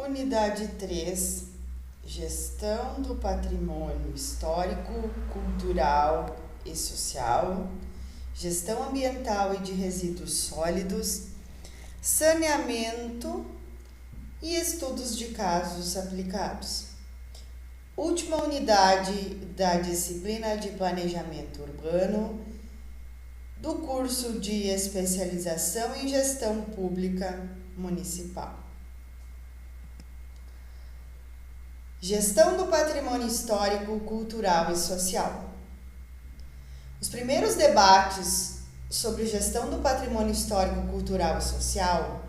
Unidade 3, Gestão do Patrimônio Histórico, Cultural e Social, Gestão Ambiental e de Resíduos Sólidos, Saneamento e Estudos de Casos Aplicados. Última unidade da disciplina de Planejamento Urbano do curso de Especialização em Gestão Pública Municipal. Gestão do patrimônio histórico, cultural e social. Os primeiros debates sobre gestão do patrimônio histórico, cultural e social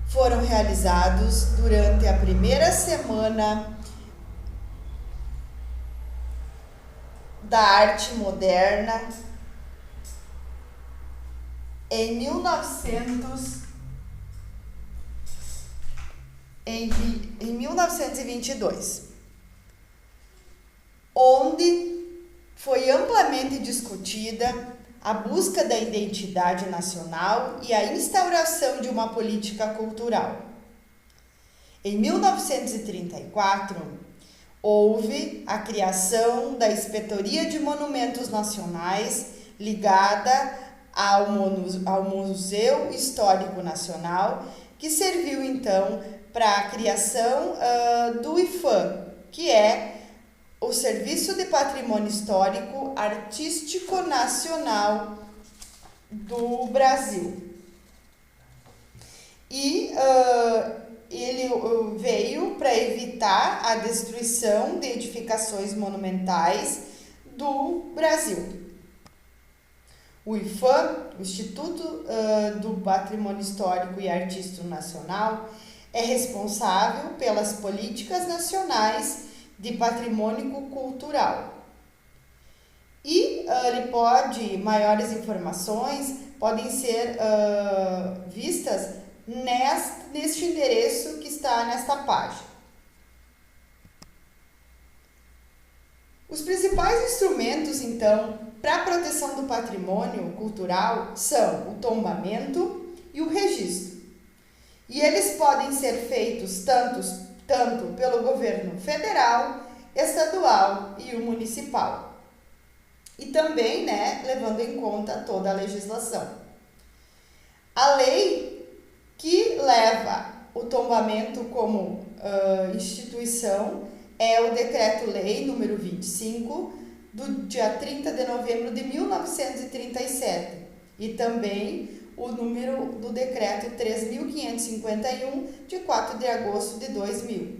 foram realizados durante a primeira semana da arte moderna em 1922, onde foi amplamente discutida a busca da identidade nacional e a instauração de uma política cultural. Em 1934, houve a criação da Inspetoria de Monumentos Nacionais, ligada ao Museu Histórico Nacional, que serviu então para a criação do IPHAN, que é o Serviço de Patrimônio Histórico Artístico Nacional do Brasil. E ele veio para evitar a destruição de edificações monumentais do Brasil. O IPHAN, o Instituto do Patrimônio Histórico e Artístico Nacional, é responsável pelas políticas nacionais de patrimônio cultural. E maiores informações podem ser vistas neste endereço que está nesta página. Os principais instrumentos, então, para a proteção do patrimônio cultural são o tombamento e o registro. E eles podem ser feitos tanto pelo governo federal, estadual e o municipal. E também, levando em conta toda a legislação. A lei que leva o tombamento como instituição é o Decreto-Lei número 25, do dia 30 de novembro de 1937, e também o número do Decreto 3.551, de 4 de agosto de 2000.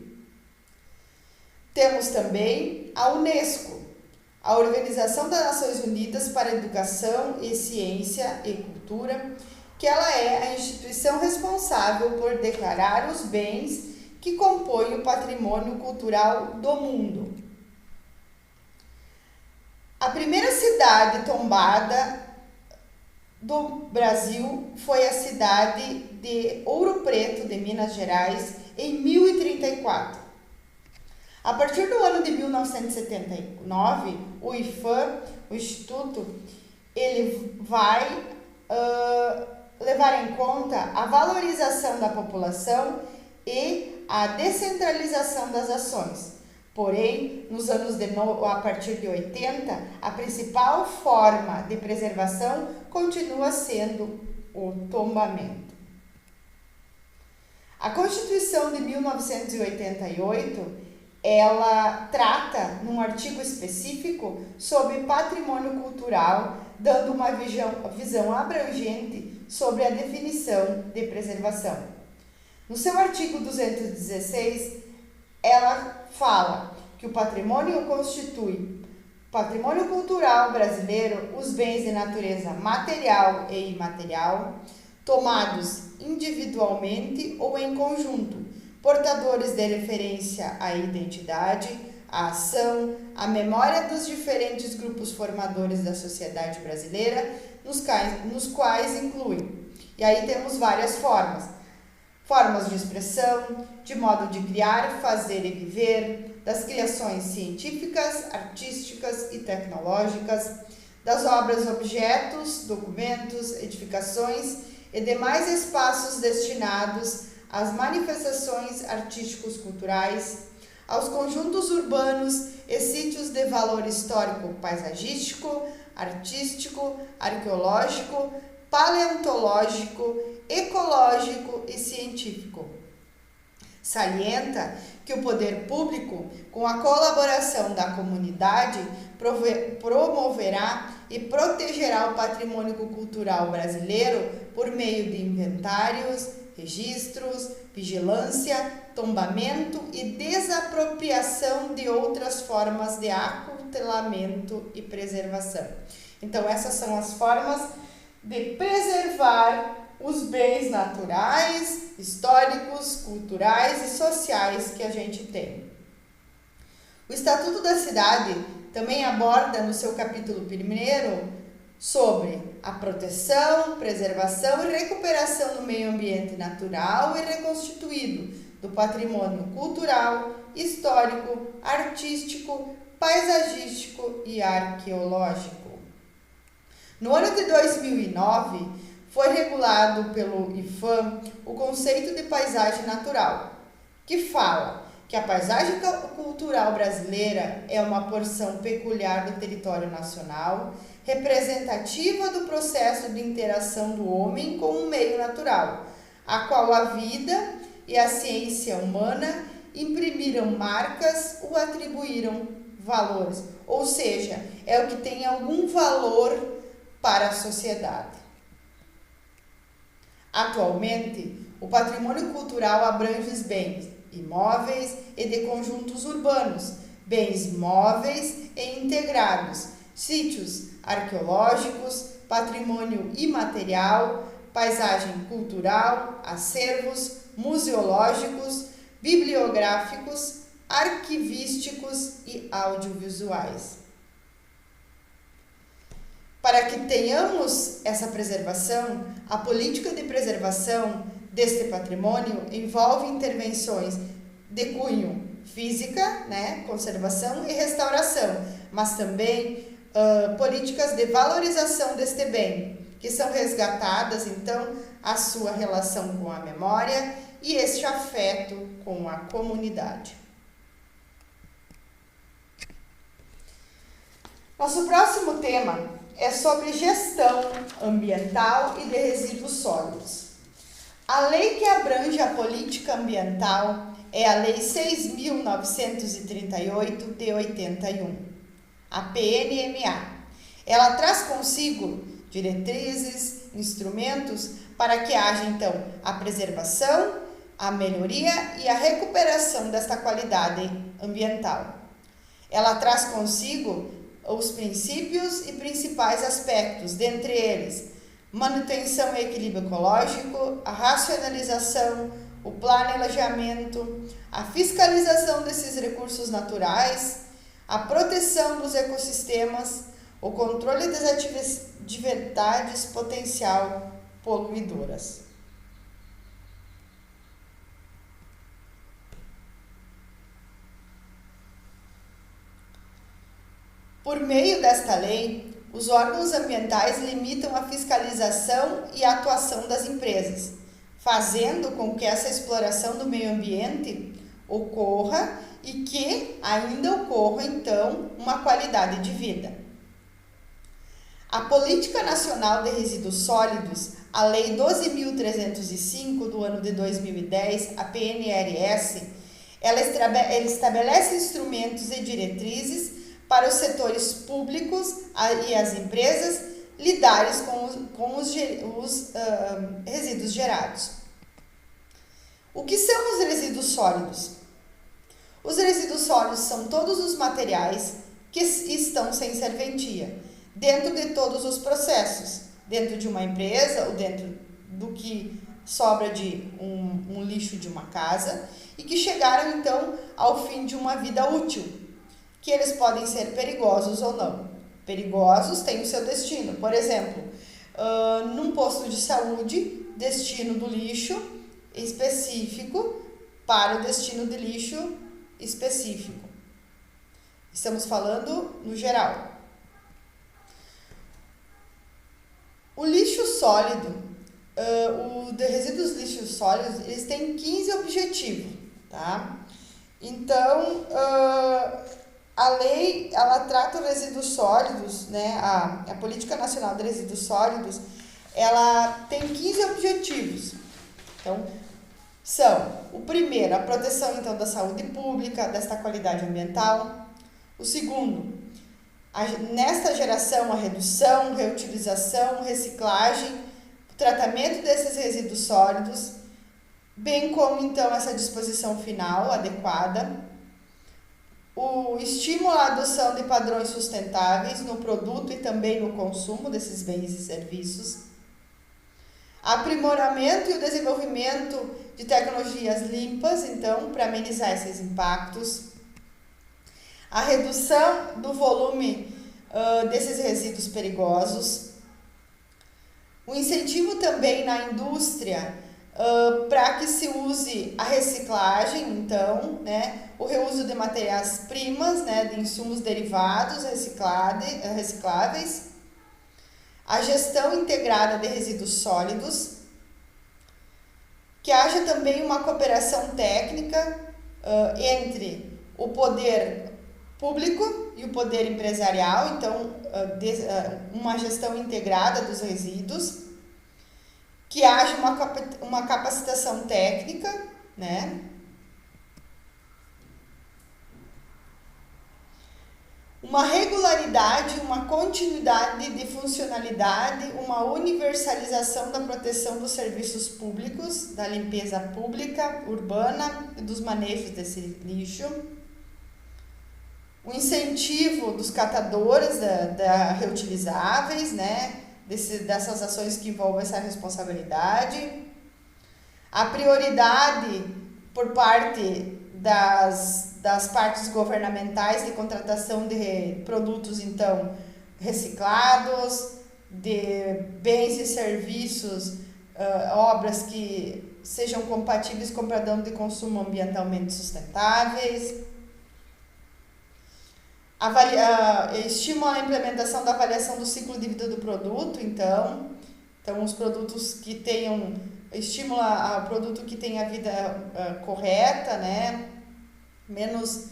Temos também a Unesco, a Organização das Nações Unidas para a Educação e Ciência e Cultura, que ela é a instituição responsável por declarar os bens que compõem o patrimônio cultural do mundo. A primeira cidade tombada do Brasil foi a cidade de Ouro Preto, de Minas Gerais, em 1034. A partir do ano de 1979, o IPHAN, o Instituto, ele vai levar em conta a valorização da população e a descentralização das ações. Porém, a partir de 80, a principal forma de preservação continua sendo o tombamento. A Constituição de 1988, ela trata, num artigo específico, sobre patrimônio cultural, dando uma visão abrangente sobre a definição de preservação. No seu artigo 216, ela fala que o patrimônio constitui patrimônio cultural brasileiro os bens de natureza material e imaterial, tomados individualmente ou em conjunto, portadores de referência à identidade, à ação, à memória dos diferentes grupos formadores da sociedade brasileira, nos quais incluem. E aí temos várias formas de expressão, de modo de criar, fazer e viver, das criações científicas, artísticas e tecnológicas, das obras, objetos, documentos, edificações e demais espaços destinados às manifestações artísticos culturais, aos conjuntos urbanos e sítios de valor histórico, paisagístico, artístico, arqueológico, paleontológico, ecológico e científico. Salienta que o poder público, com a colaboração da comunidade, promoverá e protegerá o patrimônio cultural brasileiro por meio de inventários, registros, vigilância, tombamento e desapropriação de outras formas de aculturamento e preservação. Então, essas são as formas de preservar os bens naturais, históricos, culturais e sociais que a gente tem. O Estatuto da Cidade também aborda no seu capítulo 1 sobre a proteção, preservação e recuperação do meio ambiente natural e reconstituído, do patrimônio cultural, histórico, artístico, paisagístico e arqueológico. No ano de 2009, foi regulado pelo IPHAN o conceito de paisagem natural, que fala que a paisagem cultural brasileira é uma porção peculiar do território nacional, representativa do processo de interação do homem com o meio natural, a qual a vida e a ciência humana imprimiram marcas ou atribuíram valores, ou seja, é o que tem algum valor para a sociedade. Atualmente, o patrimônio cultural abrange os bens imóveis e de conjuntos urbanos, bens móveis e integrados, sítios arqueológicos, patrimônio imaterial, paisagem cultural, acervos museológicos, bibliográficos, arquivísticos e audiovisuais. Para que tenhamos essa preservação, a política de preservação deste patrimônio envolve intervenções de cunho física, conservação e restauração, mas também políticas de valorização deste bem, que são resgatadas, então, a sua relação com a memória e este afeto com a comunidade. Nosso próximo tema é sobre gestão ambiental e de resíduos sólidos. A lei que abrange a política ambiental é a Lei 6.938 de 81, a PNMA. Ela traz consigo diretrizes, instrumentos para que haja, então, a preservação, a melhoria e a recuperação desta qualidade ambiental. Ela traz consigo os princípios e principais aspectos, dentre eles manutenção e equilíbrio ecológico, a racionalização, o planejamento, a fiscalização desses recursos naturais, a proteção dos ecossistemas, o controle das atividades potencial poluidoras. Por meio desta lei, os órgãos ambientais limitam a fiscalização e a atuação das empresas, fazendo com que essa exploração do meio ambiente ocorra e que ainda ocorra, então, uma qualidade de vida. A Política Nacional de Resíduos Sólidos, a Lei 12.305 do ano de 2010, a PNRS, ela estabelece instrumentos e diretrizes para os setores públicos e as empresas lidarem com os resíduos gerados. O que são os resíduos sólidos? Os resíduos sólidos são todos os materiais que estão sem serventia, dentro de todos os processos, dentro de uma empresa ou dentro do que sobra de um lixo de uma casa e que chegaram, então, ao fim de uma vida útil, que eles podem ser perigosos ou não. Perigosos têm o seu destino. Por exemplo, num posto de saúde, destino do lixo específico para o destino de lixo específico. Estamos falando no geral. O lixo sólido, de resíduos líquidos sólidos, eles têm 15 objetivos, tá? Então, a lei, ela trata os resíduos sólidos, né? A Política Nacional de Resíduos Sólidos, ela tem 15 objetivos. Então, são o primeiro, a proteção então da saúde pública, desta qualidade ambiental. O segundo, nesta geração, a redução, reutilização, reciclagem, o tratamento desses resíduos sólidos, bem como então essa disposição final adequada. O estímulo à adoção de padrões sustentáveis no produto e também no consumo desses bens e serviços. Aprimoramento e o desenvolvimento de tecnologias limpas, então, para amenizar esses impactos. A redução do volume desses resíduos perigosos. O incentivo também na indústria para que se use a reciclagem, então, né, o reuso de matérias-primas, né, de insumos derivados recicláveis, a gestão integrada de resíduos sólidos, que haja também uma cooperação técnica entre o poder público e o poder empresarial, então, uma gestão integrada dos resíduos, que haja uma capacitação técnica, né? Uma regularidade, uma continuidade de funcionalidade, uma universalização da proteção dos serviços públicos, da limpeza pública, urbana e dos manejos desse lixo. O incentivo dos catadores da reutilizáveis, né? Dessas ações que envolvem essa responsabilidade, a prioridade por parte das partes governamentais de contratação de produtos, então, reciclados, de bens e serviços, obras que sejam compatíveis com o padrão de consumo ambientalmente sustentáveis. Estimula a implementação da avaliação do ciclo de vida do produto, então os produtos que tenham, estimula o produto que tenha a vida correta, né, menos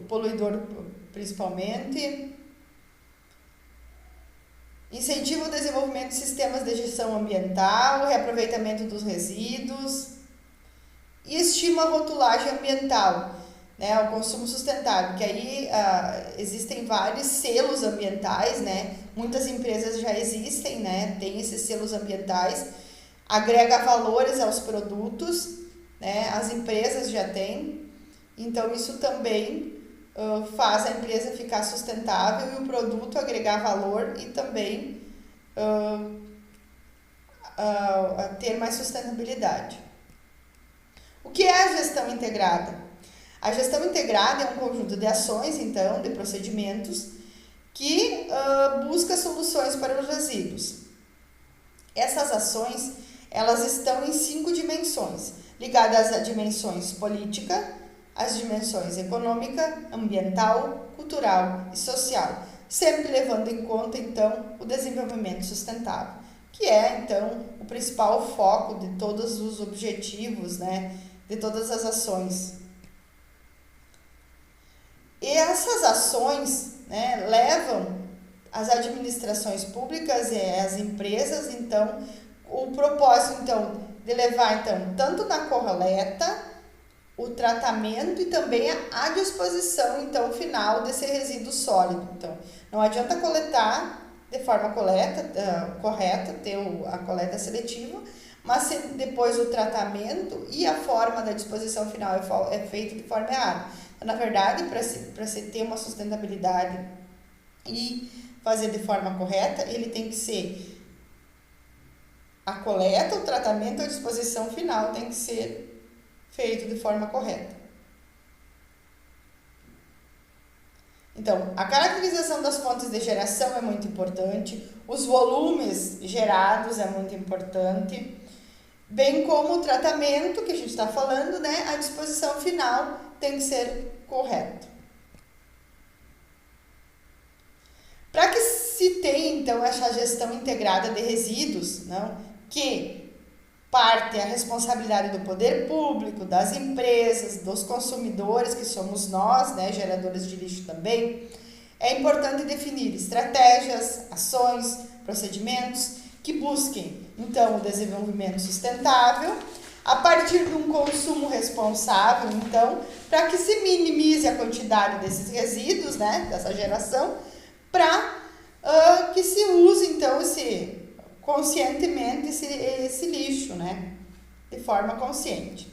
poluidor principalmente. Incentiva o desenvolvimento de sistemas de gestão ambiental, reaproveitamento dos resíduos e estima a rotulagem ambiental, né, o consumo sustentável, que aí existem vários selos ambientais, né, muitas empresas já existem, né, tem esses selos ambientais, agrega valores aos produtos, né, as empresas já têm, então isso também faz a empresa ficar sustentável e o produto agregar valor e também ter mais sustentabilidade. O que é a gestão integrada? A gestão integrada é um conjunto de ações, então, de procedimentos, que busca soluções para os resíduos. Essas ações, elas estão em 5 dimensões, ligadas às dimensões política, às dimensões econômica, ambiental, cultural e social, sempre levando em conta, então, o desenvolvimento sustentável, que é, então, o principal foco de todos os objetivos, né, de todas as ações. E essas ações, né, levam as administrações públicas e as empresas, então, o propósito, então, de levar, então, tanto na coleta, o tratamento e também a disposição, então, final desse resíduo sólido. Então, não adianta coletar de forma correta, ter a coleta seletiva, mas se depois o tratamento e a forma da disposição final é feito de forma errada. Na verdade, para se ter uma sustentabilidade e fazer de forma correta, ele tem que ser a coleta, o tratamento, a disposição final tem que ser feito de forma correta. Então, a caracterização das fontes de geração é muito importante, os volumes gerados é muito importante, bem como o tratamento, que a gente está falando, né, a disposição final tem que ser correto. Para que se tenha, então, essa gestão integrada de resíduos, não, que parte a responsabilidade do poder público, das empresas, dos consumidores, que somos nós, né, geradores de lixo também, é importante definir estratégias, ações, procedimentos que busquem, então, o desenvolvimento sustentável, a partir de um consumo responsável, então, para que se minimize a quantidade desses resíduos, né, dessa geração, para que se use, então, conscientemente esse lixo, né, de forma consciente.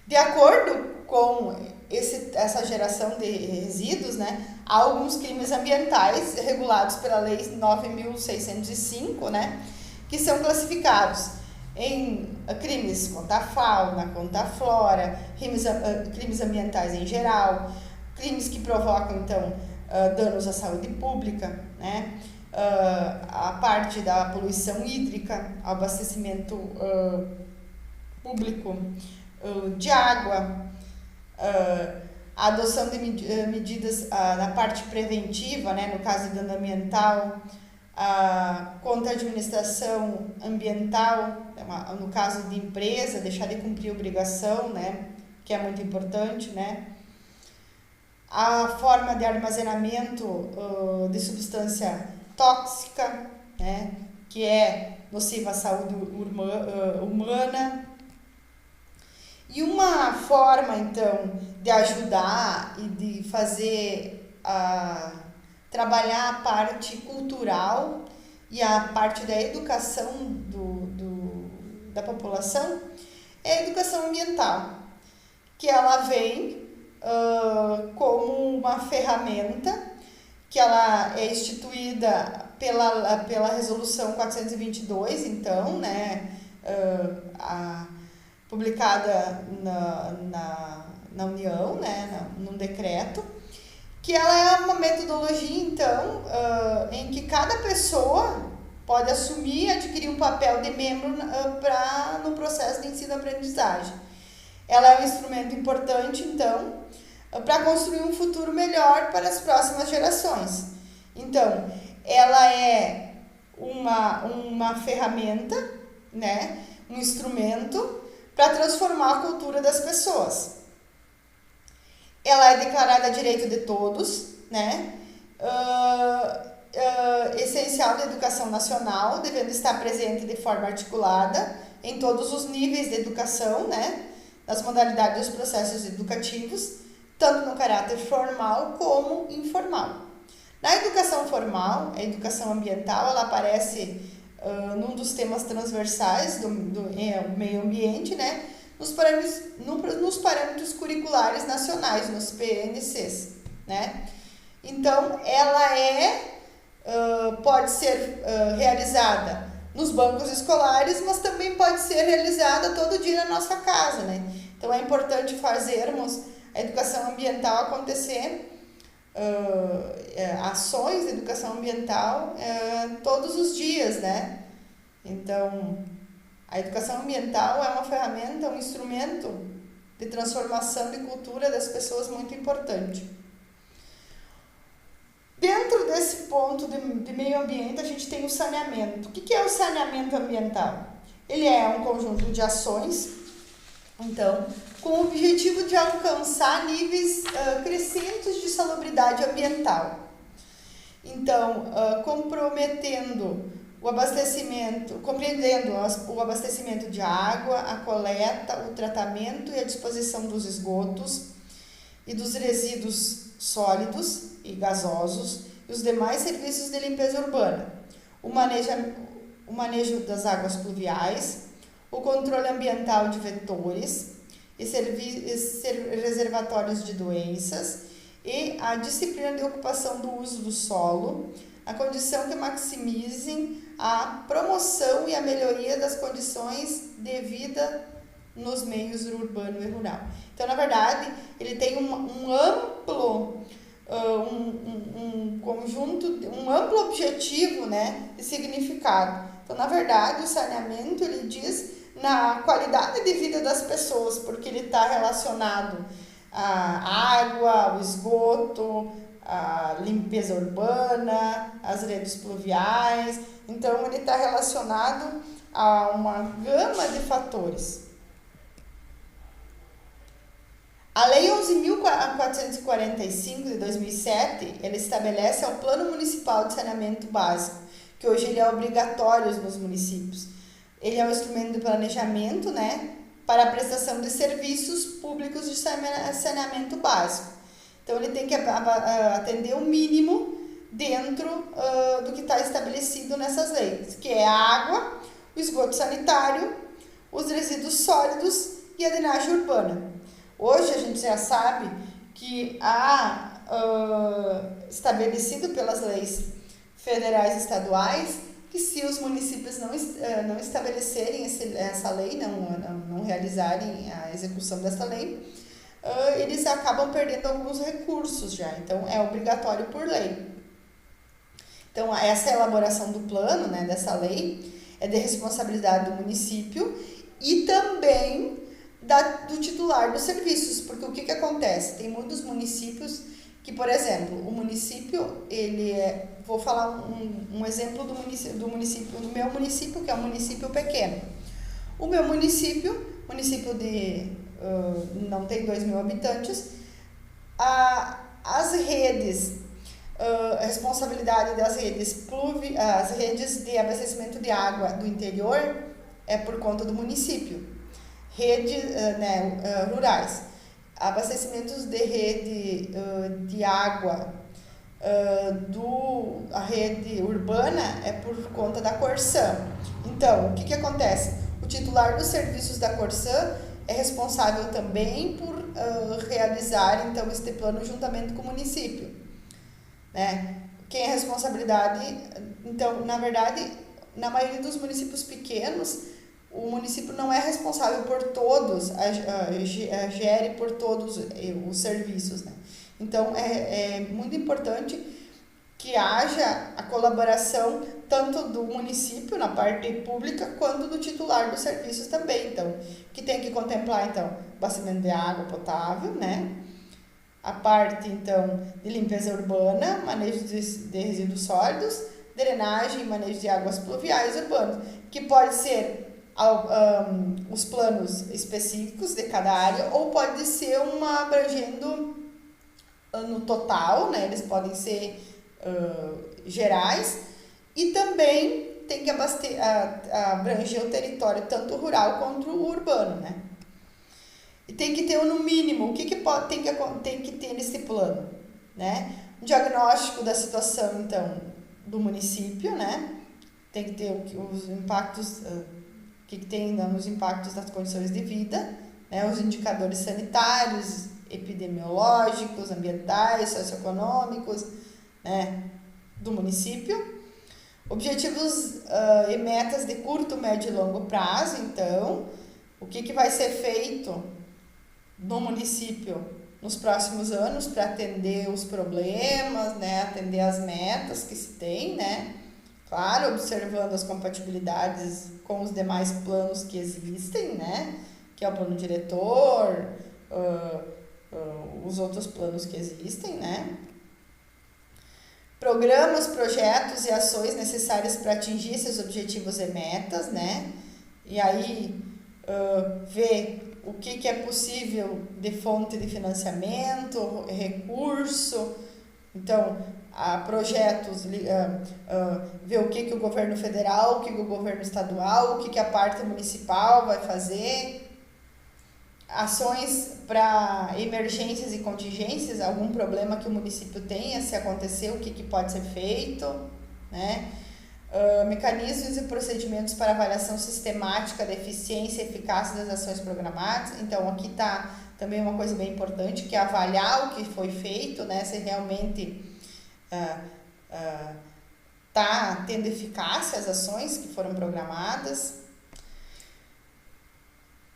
De acordo com essa geração de resíduos, né, há alguns crimes ambientais regulados pela Lei 9.605, né, que são classificados em crimes contra a fauna, contra a flora, crimes ambientais em geral, crimes que provocam, então, danos à saúde pública, né, a parte da poluição hídrica, abastecimento público de água, a adoção de medidas na parte preventiva, né, no caso de dano ambiental, contra a administração ambiental, no caso de empresa, deixar de cumprir obrigação, né, que é muito importante, né, a forma de armazenamento de substância tóxica, né, que é nociva à saúde humana. E uma forma, então, de ajudar e de fazer trabalhar a parte cultural e a parte da educação da população é a educação ambiental, que ela vem como uma ferramenta que ela é instituída pela Resolução 422, então, né, publicada na União, né, num decreto, que ela é uma metodologia, então, em que cada pessoa pode assumir e adquirir um papel de membro no processo de ensino-aprendizagem. Ela é um instrumento importante, então, para construir um futuro melhor para as próximas gerações. Então, ela é uma ferramenta, né, um instrumento para transformar a cultura das pessoas. Ela é declarada direito de todos, né? Essencial da educação nacional, devendo estar presente de forma articulada em todos os níveis de educação, né? Nas modalidades dos processos educativos, tanto no caráter formal como informal. Na educação formal, a educação ambiental, ela aparece num dos temas transversais do meio ambiente, né? Nos parâmetros curriculares nacionais, nos PNCs, né? Então, ela pode ser realizada nos bancos escolares, mas também pode ser realizada todo dia na nossa casa, né? Então, é importante fazermos a educação ambiental acontecer, ações de educação ambiental todos os dias, né? Então, a educação ambiental é uma ferramenta, um instrumento de transformação de cultura das pessoas muito importante. Dentro desse ponto de meio ambiente, a gente tem o saneamento. O que é o saneamento ambiental? Ele é um conjunto de ações, então, com o objetivo de alcançar níveis crescentes de salubridade ambiental. Então, compreendendo o abastecimento de água, a coleta, o tratamento e a disposição dos esgotos e dos resíduos sólidos e gasosos e os demais serviços de limpeza urbana, o manejo das águas pluviais, o controle ambiental de vetores e reservatórios de doenças e a disciplina de ocupação do uso do solo, a condição que maximizem a promoção e a melhoria das condições de vida nos meios urbano e rural. Então, na verdade, ele tem um amplo um amplo objetivo, né, de significado. Então, na verdade, o saneamento, ele diz na qualidade de vida das pessoas, porque ele está relacionado à água, ao esgoto, a limpeza urbana, as redes pluviais. Então, ele está relacionado a uma gama de fatores. A Lei 11.445 de 2007, ela estabelece o Plano Municipal de Saneamento Básico, que hoje ele é obrigatório nos municípios. Ele é um instrumento de planejamento, né, para a prestação de serviços públicos de saneamento básico. Então, ele tem que atender o mínimo dentro do que está estabelecido nessas leis, que é a água, o esgoto sanitário, os resíduos sólidos e a drenagem urbana. Hoje a gente já sabe que há estabelecido pelas leis federais e estaduais que se os municípios não estabelecerem essa lei, não realizarem a execução dessa lei, eles acabam perdendo alguns recursos já. Então, é obrigatório por lei. Então, essa elaboração do plano, né, dessa lei, é de responsabilidade do município e também do titular dos serviços, porque o que acontece? Tem muitos municípios que, por exemplo, o município, vou falar um exemplo do meu município, que é um município pequeno. O meu município de não tem 2.000 habitantes, as redes, a responsabilidade das redes as redes de abastecimento de água do interior é por conta do município. Redes rurais, abastecimentos de rede de água, a rede urbana é por conta da Corsã. Então, o que acontece? O titular dos serviços da Corsã é responsável também por realizar então este plano juntamente com o município, né? Quem é a responsabilidade? Então, na verdade, na maioria dos municípios pequenos, o município não é responsável por todos, gere por todos os serviços, né? Então, é muito importante que haja a colaboração tanto do município na parte pública quanto do titular dos serviços também. Então, que tem que contemplar, então, abastecimento de água potável, né? A parte, então, de limpeza urbana, manejo de resíduos sólidos, drenagem e manejo de águas pluviais urbanas, que pode ser os planos específicos de cada área, ou pode ser uma abrangendo no total, né? Eles podem ser gerais, e também tem que abranger o território tanto rural quanto o urbano, né? E tem que ter no mínimo, o que tem que ter nesse plano, né? Um diagnóstico da situação, então, do município, né? Tem que ter os impactos, que tem nos impactos das condições de vida, né? Os indicadores sanitários, epidemiológicos, ambientais, socioeconômicos, né? Do município. Objetivos e metas de curto, médio e longo prazo, então, o que vai ser feito no município nos próximos anos para atender os problemas, né? Atender as metas que se tem, né? Claro, observando as compatibilidades com os demais planos que existem, né? Que é o plano diretor, os outros planos que existem, né? Programas, projetos e ações necessárias para atingir esses objetivos e metas, né? E aí, ver o que é possível de fonte de financiamento, recurso. Então, projetos, ver o que o governo federal, o que o governo estadual, o que a parte municipal vai fazer. Ações para emergências e contingências, algum problema que o município tenha, se acontecer, o que pode ser feito, né? Mecanismos e procedimentos para avaliação sistemática da eficiência e eficácia das ações programadas. Então, aqui está também uma coisa bem importante, que é avaliar o que foi feito, né? Se realmente está tendo eficácia as ações que foram programadas.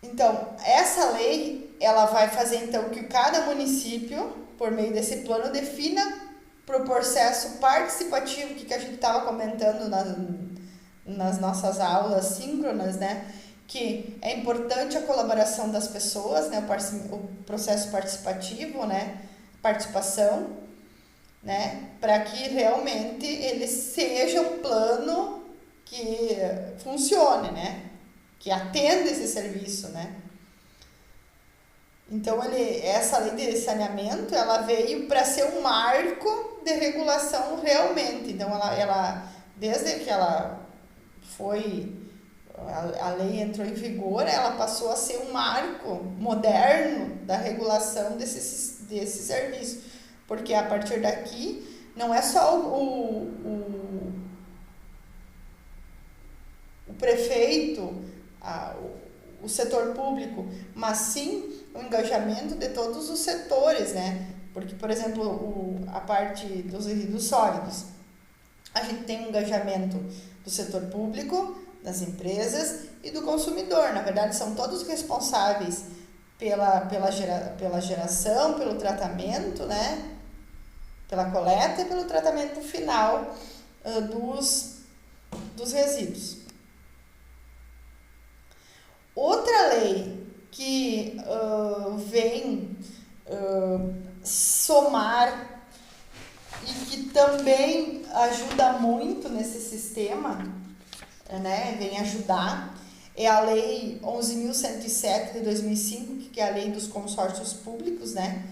Então, essa lei, ela vai fazer então que cada município, por meio desse plano, defina para o processo participativo, que a gente estava comentando nas nossas aulas síncronas, né? Que é importante a colaboração das pessoas, né? O processo participativo, né? Participação, né? Para que realmente ele seja um plano que funcione, né? Que atenda esse serviço, né? Então, essa lei de saneamento, ela veio para ser um marco de regulação realmente. Então, desde que a lei entrou em vigor, ela passou a ser um marco moderno da regulação desse serviço. Porque a partir daqui, não é só o prefeito, o setor público, mas sim o engajamento de todos os setores, né? Porque, por exemplo, a parte dos resíduos sólidos, a gente tem um engajamento do setor público, das empresas e do consumidor. Na verdade, são todos responsáveis pela geração, pelo tratamento, né? Pela coleta e pelo tratamento final dos resíduos. Outra lei que vem somar e que também ajuda muito nesse sistema, né, vem ajudar, é a Lei 11.107 de 2005, que é a Lei dos Consórcios Públicos, né,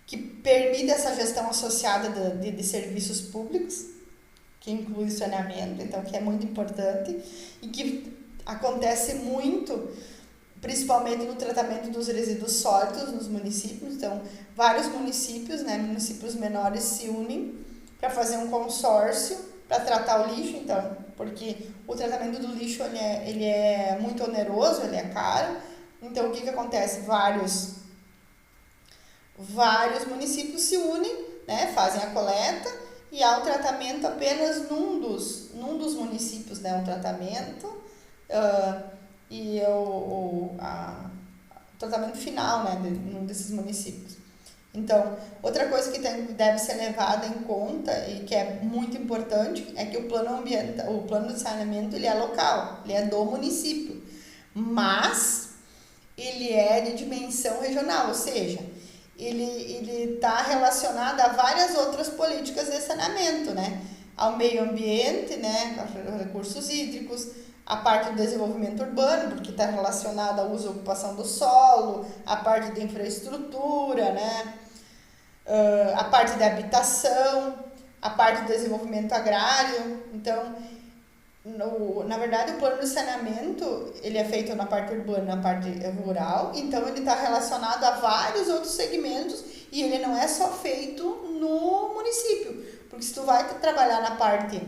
que permite essa gestão associada de serviços públicos, que inclui o saneamento, então que é muito importante e que acontece muito, principalmente no tratamento dos resíduos sólidos nos municípios. Então, vários municípios, né, municípios menores se unem para fazer um consórcio para tratar o lixo, então, porque o tratamento do lixo ele é muito oneroso, ele é caro. Então, o que acontece? Vários municípios se unem, né, fazem a coleta e há o tratamento apenas num dos municípios, né, o tratamento e o tratamento final, né, num desses municípios. Então, outra coisa que deve ser levada em conta e que é muito importante é que o plano de saneamento ele é local, ele é do município, mas ele é de dimensão regional, ou seja, ele está relacionado a várias outras políticas de saneamento, né? Ao meio ambiente, né? A recursos hídricos, a parte do desenvolvimento urbano, porque está relacionada ao uso e ocupação do solo, a parte de infraestrutura, né? A parte da habitação, a parte do desenvolvimento agrário. Então, na verdade, o plano de saneamento ele é feito na parte urbana, na parte rural, então ele está relacionado a vários outros segmentos e ele não é só feito no município, porque se tu vai trabalhar na parte,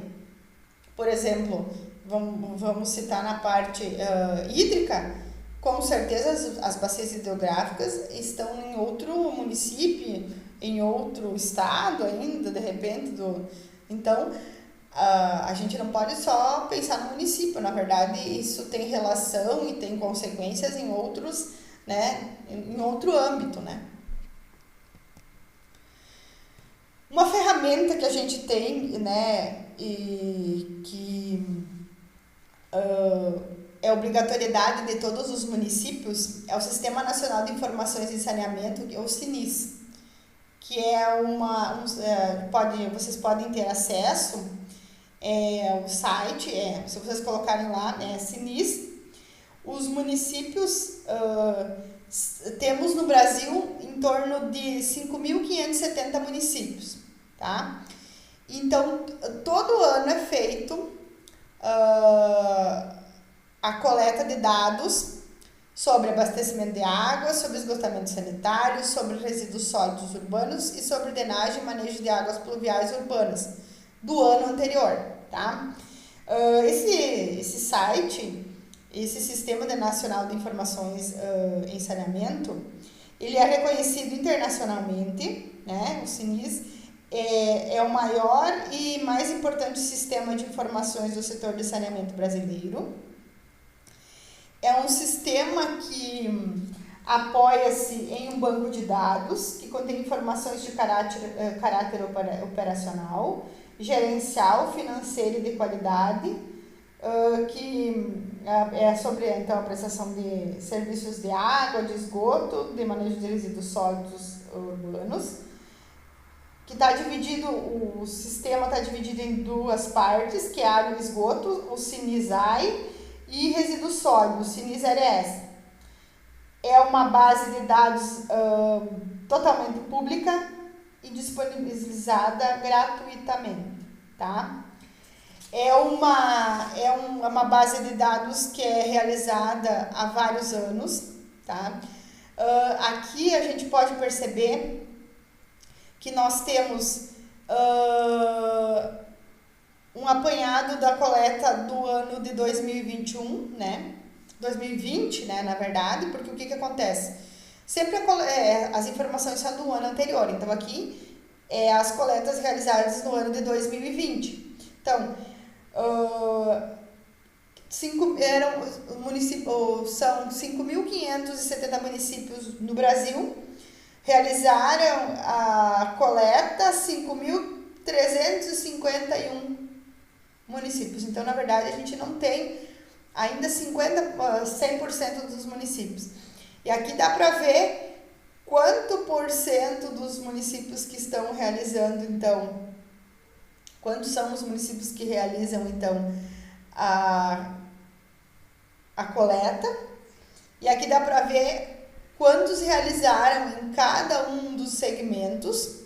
por exemplo, vamos citar na parte hídrica, com certeza as bacias hidrográficas estão em outro município, em outro estado ainda, de repente, então a gente não pode só pensar no município, na verdade isso tem relação e tem consequências em outros, né, em outro âmbito, né. Uma ferramenta que a gente tem, né, e que é obrigatoriedade de todos os municípios, é o Sistema Nacional de Informações em Saneamento, que é o SINIS, que é vocês podem ter acesso, o site, se vocês colocarem lá, SINIS. Os municípios, temos no Brasil em torno de 5.570 municípios, tá? Então, todo ano é feito a coleta de dados sobre abastecimento de água, sobre esgotamento sanitário, sobre resíduos sólidos urbanos e sobre drenagem e manejo de águas pluviais urbanas do ano anterior, tá? Esse site, esse Sistema Nacional de Informações em Saneamento, ele é reconhecido internacionalmente, né? O SINIS é o maior e mais importante sistema de informações do setor de saneamento brasileiro. É um sistema que apoia-se em um banco de dados que contém informações de caráter operacional, gerencial, financeiro e de qualidade, que é sobre então, a prestação de serviços de água, de esgoto, de manejo de resíduos sólidos urbanos. que está dividido, o sistema está dividido em duas partes, que é água e esgoto, o Sinisai, e resíduos sólidos, o Sinis-RS. É uma base de dados totalmente pública e disponibilizada gratuitamente, tá? É uma base de dados que é realizada há vários anos, tá? Aqui a gente pode perceber que nós temos um apanhado da coleta do ano de 2021, né? 2020, né, na verdade, porque o que acontece? Sempre as informações são do ano anterior, então aqui as coletas realizadas no ano de 2020. Então, são 5.570 municípios no Brasil, realizaram a coleta 5.351 municípios. Então, na verdade, a gente não tem ainda 100% dos municípios. E aqui dá para ver quanto por cento dos municípios que estão realizando, então, quantos são os municípios que realizam, então, a coleta. E aqui dá para ver quantos realizaram em cada um dos segmentos,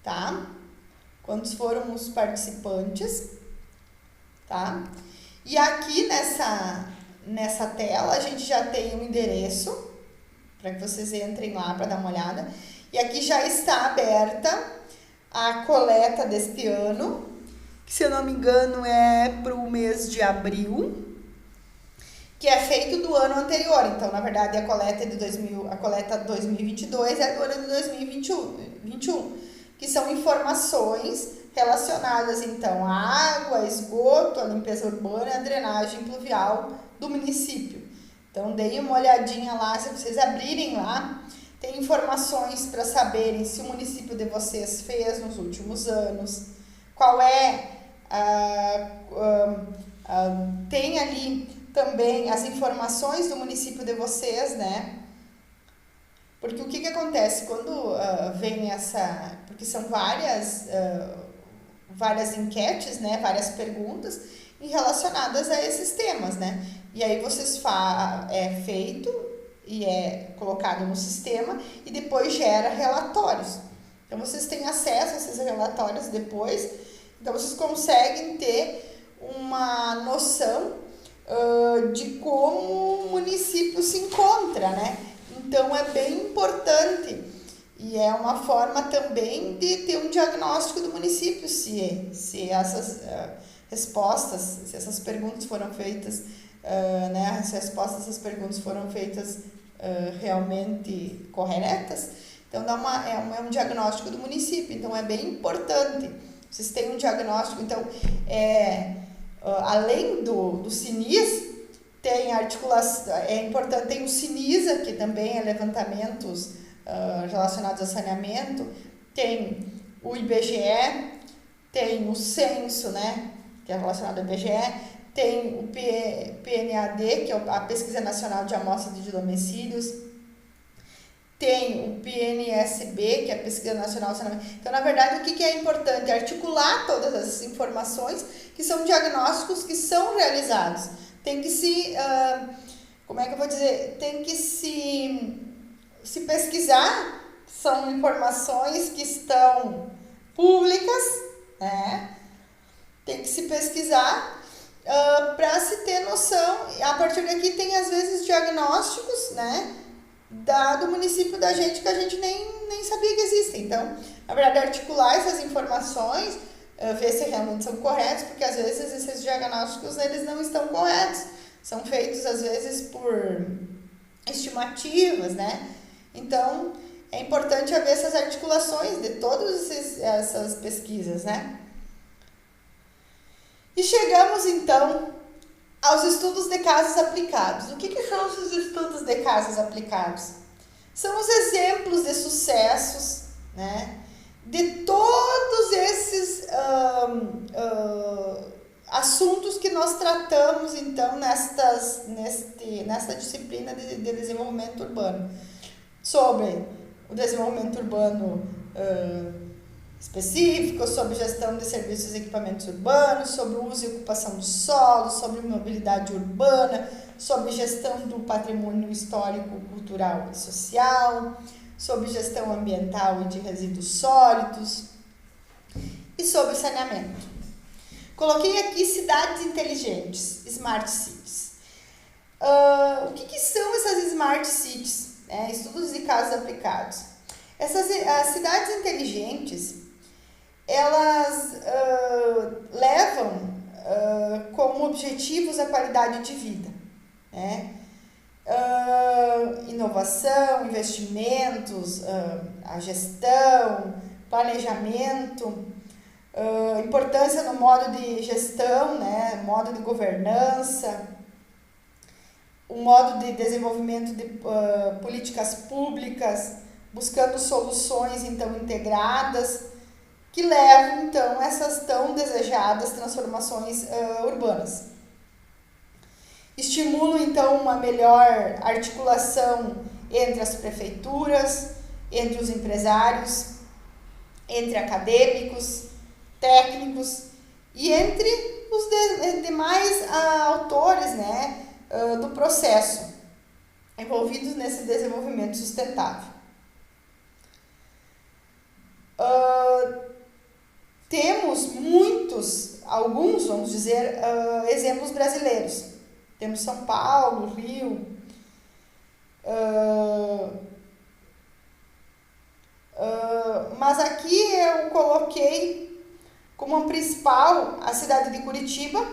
tá? Quantos foram os participantes, tá? E aqui nessa tela a gente já tem um endereço para que vocês entrem lá para dar uma olhada. E aqui já está aberta a coleta deste ano, que, se eu não me engano, é para o mês de abril, que é feito do ano anterior. Então, na verdade, a coleta 2022 é do ano de 2021, que são informações relacionadas, então, à água, esgoto, a limpeza urbana e a drenagem pluvial do município. Então, deem uma olhadinha lá, se vocês abrirem lá, tem informações para saberem se o município de vocês fez nos últimos anos, qual tem ali também as informações do município de vocês, né? Porque o que acontece quando vem porque são várias enquetes, né? Várias perguntas relacionadas a esses temas, né? E aí é feito e é colocado no sistema e depois gera relatórios. Então, vocês têm acesso a esses relatórios depois, então vocês conseguem ter uma noção de como o município se encontra, né? Então, é bem importante e é uma forma também de ter um diagnóstico do município, se essas respostas, se essas perguntas foram feitas, né? As respostas dessas perguntas foram feitas realmente corretas. Então, é um diagnóstico do município, então é bem importante. Vocês têm um diagnóstico, então, além do Sinis, tem articulação, é importante, tem o Sinisa, que também é levantamentos relacionados a saneamento, tem o IBGE, tem o censo, né, que é relacionado ao IBGE, tem o PNAD, que é a Pesquisa Nacional de Amostra de Domicílios, tem o PNSB, que é a Pesquisa Nacional de Saneamento. Então, na verdade, o que é importante? Articular todas essas informações, que são diagnósticos que são realizados. Tem que tem que se pesquisar, são informações que estão públicas, né? Tem que se pesquisar para se ter noção. A partir daqui tem, às vezes, diagnósticos, né, do município da gente que a gente nem sabia que existem. Então, na verdade, articular essas informações, ver se realmente são corretos, porque às vezes esses diagnósticos eles não estão corretos. São feitos, às vezes, por estimativas, né? Então, é importante haver essas articulações de todas essas pesquisas, né? E chegamos, então, aos estudos de casos aplicados. O que são os estudos de casos aplicados? São os exemplos de sucessos, né, de todos esses assuntos que nós tratamos, então, nesta disciplina de desenvolvimento urbano. Sobre o desenvolvimento urbano específicos, sobre gestão de serviços e equipamentos urbanos, sobre o uso e ocupação do solo, sobre mobilidade urbana, sobre gestão do patrimônio histórico, cultural e social, sobre gestão ambiental e de resíduos sólidos e sobre saneamento. Coloquei aqui cidades inteligentes, Smart Cities. O que são essas Smart Cities? Estudos e casos aplicados. As cidades inteligentes, elas levam como objetivos a qualidade de vida, né? Inovação, investimentos, a gestão, planejamento, importância no modo de gestão, né? Modo de governança, o modo de desenvolvimento de políticas públicas, buscando soluções então integradas que levam então essas tão desejadas transformações urbanas. Estimulam então uma melhor articulação entre as prefeituras, entre os empresários, entre acadêmicos, técnicos e entre os demais autores, né, do processo envolvidos nesse desenvolvimento sustentável. Temos alguns, vamos dizer, exemplos brasileiros. Temos São Paulo, Rio, mas aqui eu coloquei como a principal a cidade de Curitiba,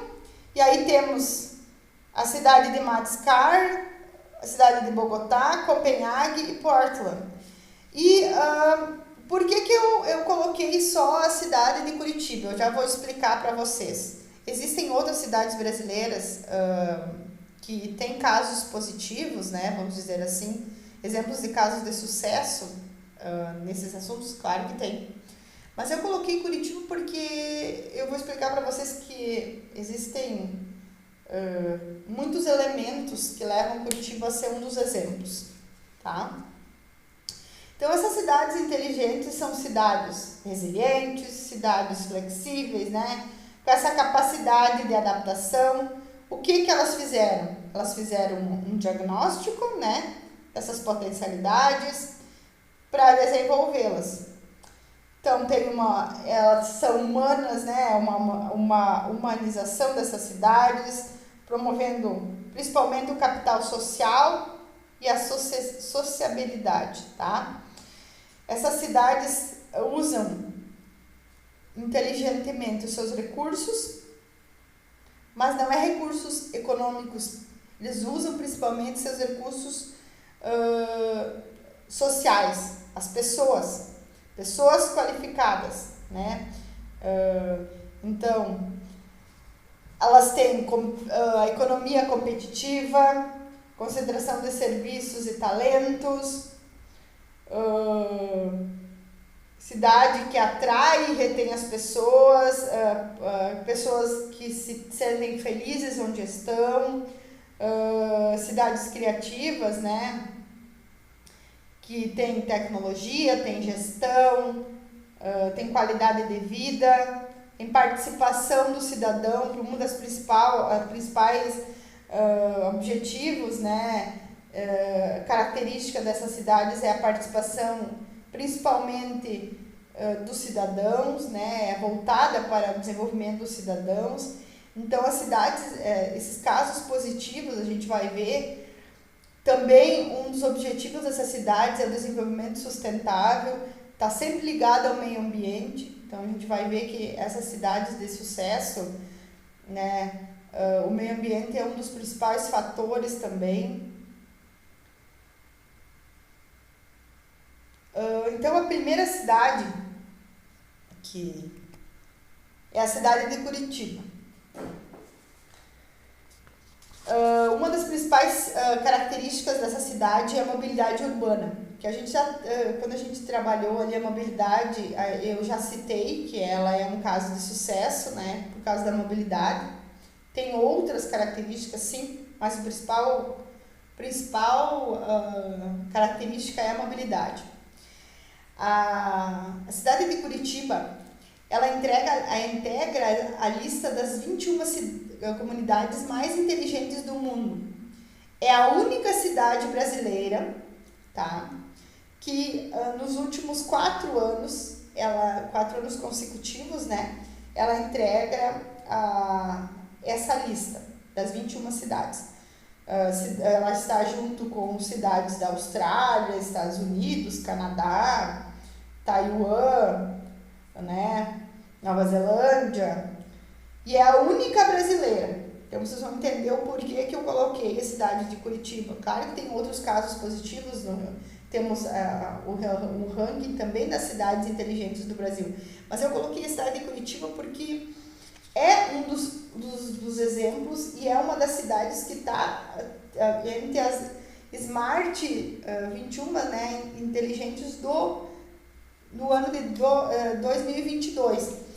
e aí temos a cidade de Madagascar, a cidade de Bogotá, Copenhague e Portland. E por que eu coloquei só a cidade de Curitiba? Eu já vou explicar para vocês. Existem outras cidades brasileiras que têm casos positivos, né, vamos dizer assim, exemplos de casos de sucesso nesses assuntos, claro que tem. Mas eu coloquei Curitiba porque eu vou explicar para vocês que existem muitos elementos que levam Curitiba a ser um dos exemplos, tá? Então, essas cidades inteligentes são cidades resilientes, cidades flexíveis, né? Com essa capacidade de adaptação. O que elas fizeram? Elas fizeram um diagnóstico, né, dessas potencialidades para desenvolvê-las. Então, elas são humanas, né, uma humanização dessas cidades, promovendo principalmente o capital social e a sociabilidade, tá? Essas cidades usam inteligentemente os seus recursos, mas não é recursos econômicos, eles usam principalmente seus recursos sociais, as pessoas qualificadas, né? Então, elas têm a economia competitiva, concentração de serviços e talentos, cidade que atrai e retém as pessoas, pessoas que se sentem felizes onde estão, cidades criativas, né? Que tem tecnologia, tem gestão, tem qualidade de vida, tem participação do cidadão, que um dos principais objetivos, né, característica dessas cidades é a participação principalmente dos cidadãos, né, voltada para o desenvolvimento dos cidadãos. Então, as cidades, esses casos positivos, a gente vai ver. Também um dos objetivos dessas cidades é o desenvolvimento sustentável, está sempre ligado ao meio ambiente. Então, a gente vai ver que essas cidades de sucesso, né, o meio ambiente é um dos principais fatores também. Então, a primeira cidade, que é a cidade de Curitiba. Uma das principais características dessa cidade é a mobilidade urbana, que a gente quando a gente trabalhou ali a mobilidade, eu já citei que ela é um caso de sucesso, né, por causa da mobilidade. Tem outras características, sim, mas a principal característica é a mobilidade. A cidade de Curitiba, ela integra a lista das 21 comunidades mais inteligentes do mundo. É a única cidade brasileira, tá, que nos últimos 4 anos, 4 anos consecutivos, né, ela entrega essa lista das 21 cidades. Ela está junto com cidades da Austrália, Estados Unidos, Canadá, Taiwan, né, Nova Zelândia, e é a única brasileira. Então vocês vão entender o porquê que eu coloquei a cidade de Curitiba. Claro que tem outros casos positivos, temos um ranking também das cidades inteligentes do Brasil, mas eu coloquei a cidade de Curitiba porque é um dos exemplos e é uma das cidades que está entre as Smart 21, né, inteligentes do ano de 2022.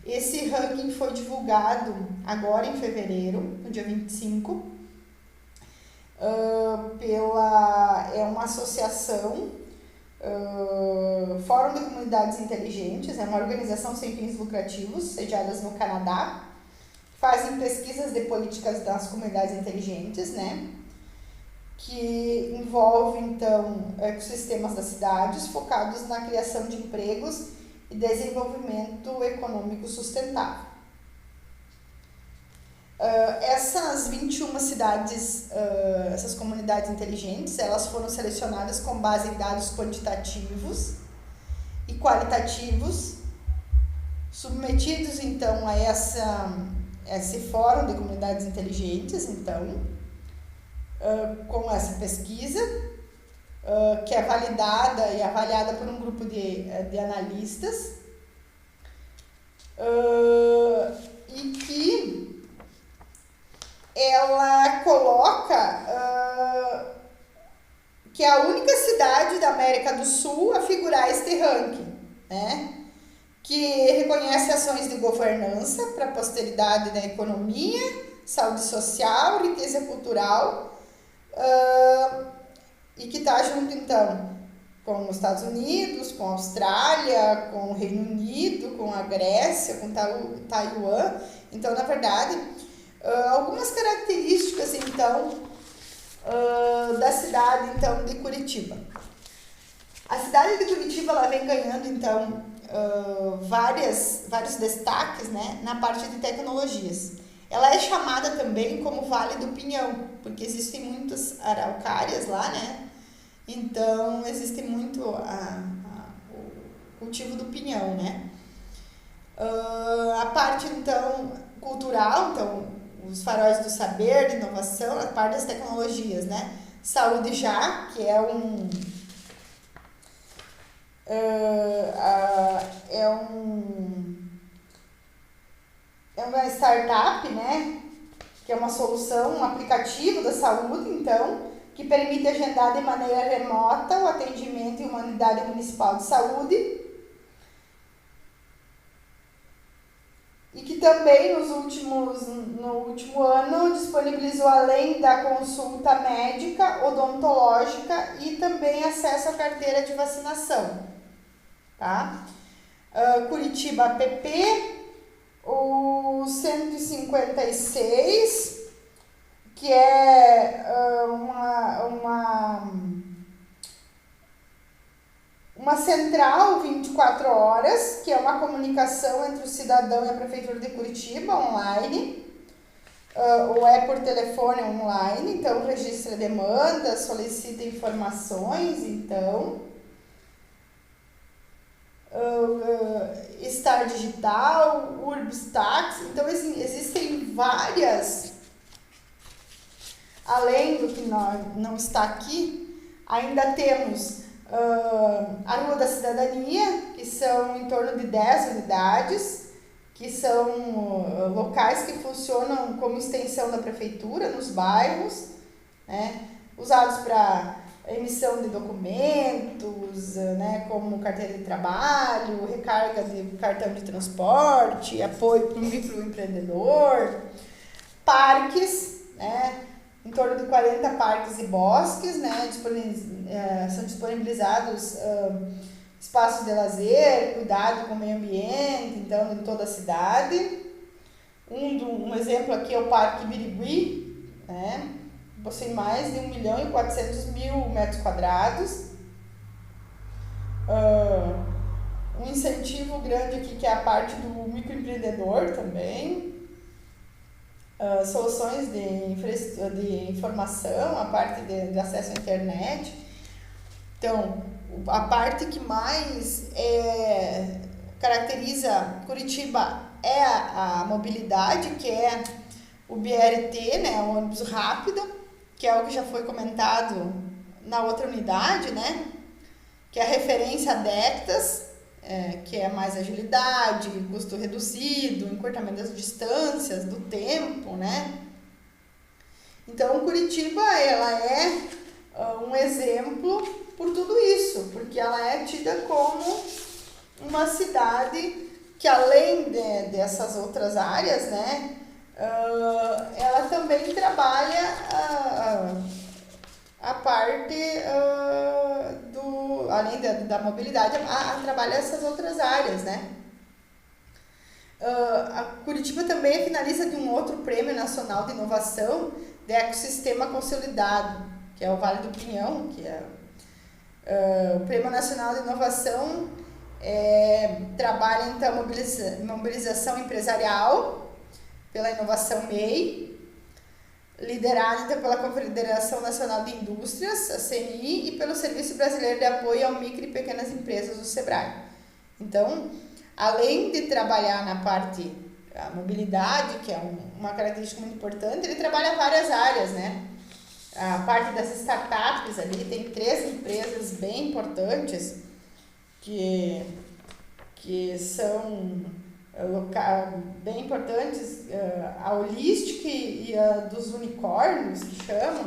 Esse ranking foi divulgado agora em fevereiro, no dia 25, é uma associação, Fórum de Comunidades Inteligentes, é uma organização sem fins lucrativos, sediadas no Canadá, fazem pesquisas de políticas das comunidades inteligentes, né, que envolve, então, ecossistemas das cidades, focados na criação de empregos e desenvolvimento econômico sustentável. Essas 21 cidades, essas comunidades inteligentes, elas foram selecionadas com base em dados quantitativos e qualitativos, submetidos, então, a esse fórum de comunidades inteligentes, então, com essa pesquisa, que é validada e avaliada por um grupo de analistas, e que ela coloca que é a única cidade da América do Sul a figurar este ranking, né? Que reconhece ações de governança para a posteridade da economia, saúde social, riqueza cultural, e que está junto, então, com os Estados Unidos, com a Austrália, com o Reino Unido, com a Grécia, com Taiwan. Então, na verdade, algumas características, então, da cidade, então, de Curitiba. A cidade de Curitiba, ela vem ganhando, então, vários destaques, né, na parte de tecnologias. Ela é chamada também como Vale do Pinhão, porque existem muitas araucárias lá, né? Então, existe muito o cultivo do pinhão, né? A parte, então, cultural, então, os faróis do saber, de inovação, a parte das tecnologias, né? Saúde Já, que é uma startup, né? Que é uma solução, um aplicativo da saúde, então, que permite agendar de maneira remota o atendimento em uma unidade municipal de saúde, e que também no último ano disponibilizou, além da consulta médica, odontológica e também acesso à carteira de vacinação, tá? Curitiba app, o 156, que é uma central 24 horas, que é uma comunicação entre o cidadão e a Prefeitura de Curitiba, online, ou é por telefone online, então registra demandas, solicita informações, então, Star Digital, Urbstax, então assim, existem várias. Além do que não está aqui, ainda temos a Rua da Cidadania, que são em torno de 10 unidades, que são locais que funcionam como extensão da prefeitura nos bairros, né, usados para emissão de documentos, né, como carteira de trabalho, recarga de cartão de transporte, apoio para o microempreendedor, parques, né, em torno de 40 parques e bosques, né, são disponibilizados espaços de lazer, cuidado com o meio ambiente, então, em toda a cidade. Um exemplo aqui é o Parque Birigui, né? Possui mais de 1.400.000 metros quadrados. Um incentivo grande aqui que é a parte do microempreendedor também. Soluções de informação, a parte de acesso à internet. Então, a parte que mais caracteriza Curitiba é a mobilidade, que é o BRT, né, o ônibus rápido, que é o que já foi comentado na outra unidade, né, que é a referência a décadas, que é mais agilidade, custo reduzido, encurtamento das distâncias, do tempo, né. Então, Curitiba, ela é um exemplo por tudo isso, porque ela é tida como uma cidade que, além dessas outras áreas, né, ela também trabalha a parte além da mobilidade, trabalha essas outras áreas, né. A Curitiba também finalista de um outro Prêmio Nacional de Inovação de Ecossistema Consolidado, que é o Vale do Pinhão, que é o Prêmio Nacional de Inovação. Trabalha então a mobilização empresarial pela inovação MEI, liderada então pela Confederação Nacional de Indústrias, a CNI, e pelo Serviço Brasileiro de Apoio ao Micro e Pequenas Empresas, o SEBRAE. Então, além de trabalhar na parte da mobilidade, que é uma característica muito importante, ele trabalha várias áreas, né? A parte das startups ali, tem 3 empresas bem importantes que são bem importantes, a Holistic e a dos unicórnios, que chamam.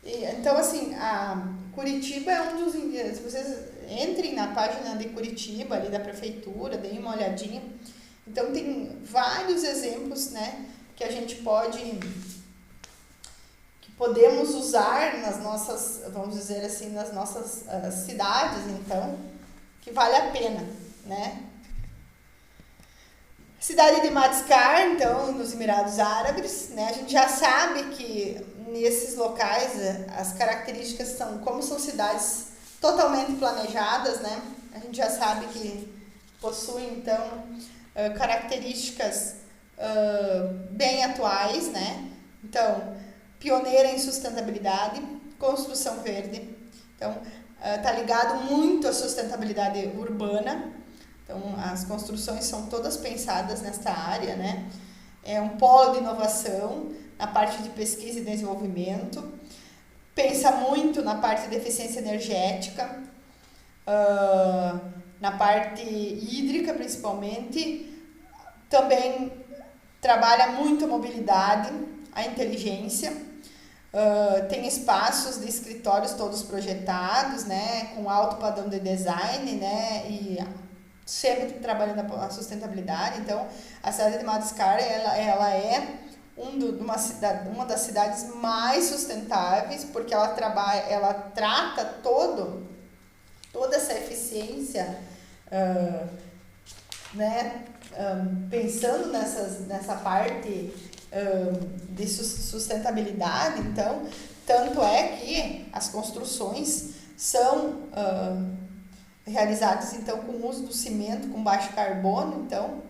Então, assim, a Curitiba é um dos... Se vocês entrem na página de Curitiba, ali da prefeitura, deem uma olhadinha. Então, tem vários exemplos, né, que a gente podemos usar nas nossas, vamos dizer assim, nas nossas cidades, então, que vale a pena, né? Cidade de Madagascar, então, nos Emirados Árabes, né? A gente já sabe que nesses locais as características como são cidades totalmente planejadas, né? A gente já sabe que possuem, então, características bem atuais, né? Então, pioneira em sustentabilidade, construção verde. Então, está ligado muito à sustentabilidade urbana. Então, as construções são todas pensadas nesta área, né? É um polo de inovação na parte de pesquisa e desenvolvimento. Pensa muito na parte de eficiência energética, na parte hídrica, principalmente. Também trabalha muito a mobilidade, a inteligência. Tem espaços de escritórios todos projetados, né, com alto padrão de design, né, e sempre trabalhando a sustentabilidade. Então, a cidade de Madagascar, ela é uma das cidades mais sustentáveis, porque ela trata toda essa eficiência, né, pensando nessa parte de sustentabilidade. Então, tanto é que as construções são realizadas então com o uso do cimento com baixo carbono, então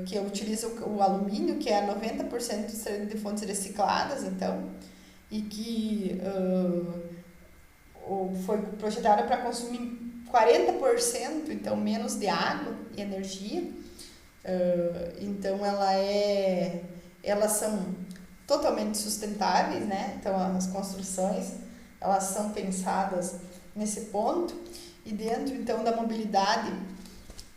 que utiliza o alumínio, que é 90% de fontes recicladas, então, e que foi projetada para consumir 40%, então menos de água e energia. Então elas são totalmente sustentáveis, né? Então as construções, elas são pensadas nesse ponto. E dentro então da mobilidade,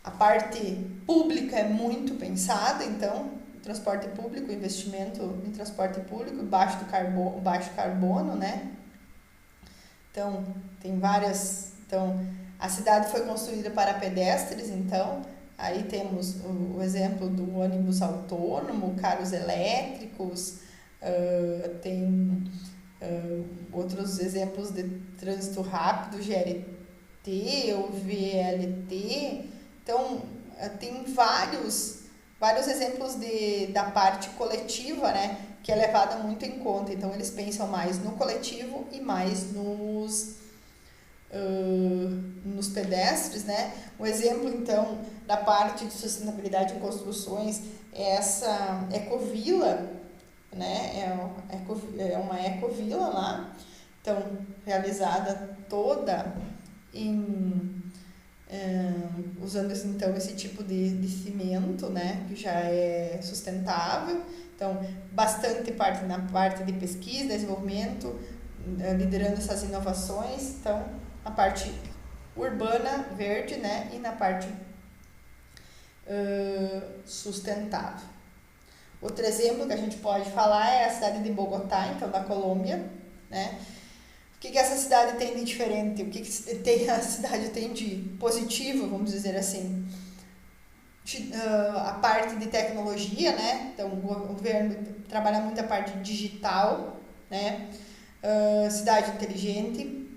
a parte pública é muito pensada. Então o transporte público, investimento em transporte público, baixo carbono, né? Então tem várias. Então a cidade foi construída para pedestres, então aí temos o exemplo do ônibus autônomo, carros elétricos, tem outros exemplos de trânsito rápido, ou VLT. Então, tem vários exemplos da parte coletiva, né, que é levada muito em conta. Então, eles pensam mais no coletivo e mais nos pedestres, né? Um exemplo, então, da parte de sustentabilidade em construções é essa ecovila, né? É uma ecovila lá, então, realizada toda usando então esse tipo de cimento, né, que já é sustentável. Então, bastante parte na parte de pesquisa, desenvolvimento, liderando essas inovações. Então, a parte urbana, verde, né, e na parte sustentável. Outro exemplo que a gente pode falar é a cidade de Bogotá, então, da Colômbia, né? O que essa cidade tem de diferente? O que a cidade tem de positivo, vamos dizer assim? A parte de tecnologia, né? Então, o governo trabalha muito a parte digital, né? Cidade inteligente,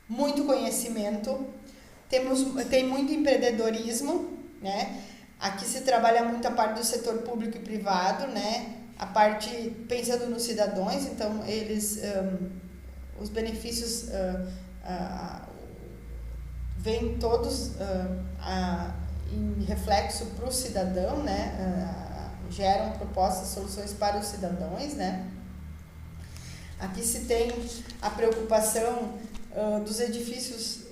muito conhecimento, tem muito empreendedorismo, né? Aqui se trabalha muito a parte do setor público e privado, né? A parte pensando nos cidadãos, então eles os benefícios vêm todos em reflexo para o cidadão, né? Geram propostas, soluções para os cidadãos, né? Aqui se tem a preocupação dos edifícios